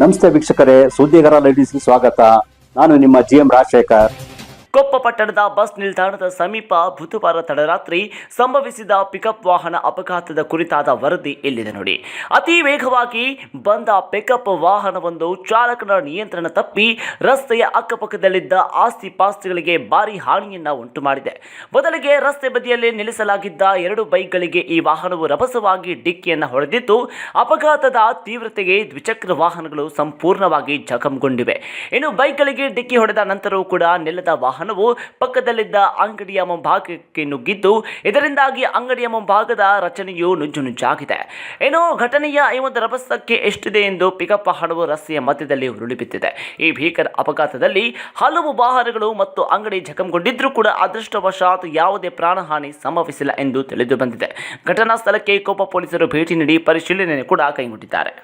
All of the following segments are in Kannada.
ನಮಸ್ತೆ ವೀಕ್ಷಕರೇ, ಸುದ್ದಿಗಾರ ಲೇಡೀಸ್ಗೆ ಸ್ವಾಗತ. ನಾನು ನಿಮ್ಮ GM ರಾಜಶೇಖರ್. ಕೊಪ್ಪ ಪಟ್ಟಣದ ಬಸ್ ನಿಲ್ದಾಣದ ಸಮೀಪ ಬುಧವಾರ ತಡರಾತ್ರಿ ಸಂಭವಿಸಿದ ಪಿಕಪ್ ವಾಹನ ಅಪಘಾತದ ಕುರಿತಾದ ವರದಿ ಇಲ್ಲಿದೆ ನೋಡಿ. ಅತಿ ವೇಗವಾಗಿ ಬಂದ ಪಿಕಪ್ ವಾಹನವೊಂದು ಚಾಲಕನ ನಿಯಂತ್ರಣ ತಪ್ಪಿ ರಸ್ತೆಯ ಅಕ್ಕಪಕ್ಕದಲ್ಲಿದ್ದ ಆಸ್ತಿ ಪಾಸ್ತಿಗಳಿಗೆ ಭಾರಿ ಹಾನಿಯನ್ನ ಉಂಟು ಮಾಡಿದೆ. ಮೊದಲಿಗೆ ರಸ್ತೆ ಬದಿಯಲ್ಲಿ ನಿಲ್ಲಿಸಲಾಗಿದ್ದ 2 ಬೈಕ್ಗಳಿಗೆ ಈ ವಾಹನವು ರಭಸವಾಗಿ ಡಿಕ್ಕಿಯನ್ನು ಹೊಡೆದಿದ್ದು, ಅಪಘಾತದ ತೀವ್ರತೆಗೆ ದ್ವಿಚಕ್ರ ವಾಹನಗಳು ಸಂಪೂರ್ಣವಾಗಿ ಜಖಂಗೊಂಡಿವೆ. ಇನ್ನು ಬೈಕ್ಗಳಿಗೆ ಡಿಕ್ಕಿ ಹೊಡೆದ ನಂತರವೂ ಕೂಡ ನಿಲ್ಲದ ವಾಹನವು ಪಕ್ಕದಲ್ಲಿದ್ದ ಅಂಗಡಿಯ ಮುಂಭಾಗಕ್ಕೆ ನುಗ್ಗಿದ್ದು, ಇದರಿಂದಾಗಿ ಅಂಗಡಿಯ ಮುಂಭಾಗದ ರಚನೆಯು ನುಜ್ಜುನುಜ್ಜಾಗಿದೆ. ಇನ್ನು ಘಟನೆಯ ಈ ಒಂದು ರಭಸಕ್ಕೆ ಎಷ್ಟಿದೆ ಎಂದು ಪಿಕಪ್ ವಾಹನವು ರಸ್ತೆಯ ಮಧ್ಯದಲ್ಲಿ ಉರುಳಿಬಿದ್ದಿದೆ. ಈ ಭೀಕರ ಅಪಘಾತದಲ್ಲಿ ಹಲವು ವಾಹನಗಳು ಮತ್ತು ಅಂಗಡಿ ಜಖಂಗೊಂಡಿದ್ರೂ ಕೂಡ ಅದೃಷ್ಟವಶಾತ್ ಯಾವುದೇ ಪ್ರಾಣಹಾನಿ ಸಂಭವಿಸಿಲ್ಲ ಎಂದು ತಿಳಿದು ಬಂದಿದೆ. ಘಟನಾ ಸ್ಥಳಕ್ಕೆ ಕೊಪ್ಪ ಪೊಲೀಸರು ಭೇಟಿ ನೀಡಿ ಪರಿಶೀಲನೆ ಕೂಡ ಕೈಗೊಂಡಿದ್ದಾರೆ.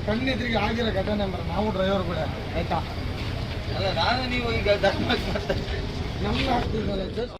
ಕಣ್ಣೆದ್ರಿಗೆ ಆಗಿರೋ ಘಟನೆ ನಾವು ಡ್ರೈವರ್ ಕೂಡ ಆಯ್ತಾ. ಅಲ್ಲ, ನಾನು ನೀವು ಈಗ ನಮ್ಗೆ ಆಗ್ತಿದ್ದಲ್ಲ.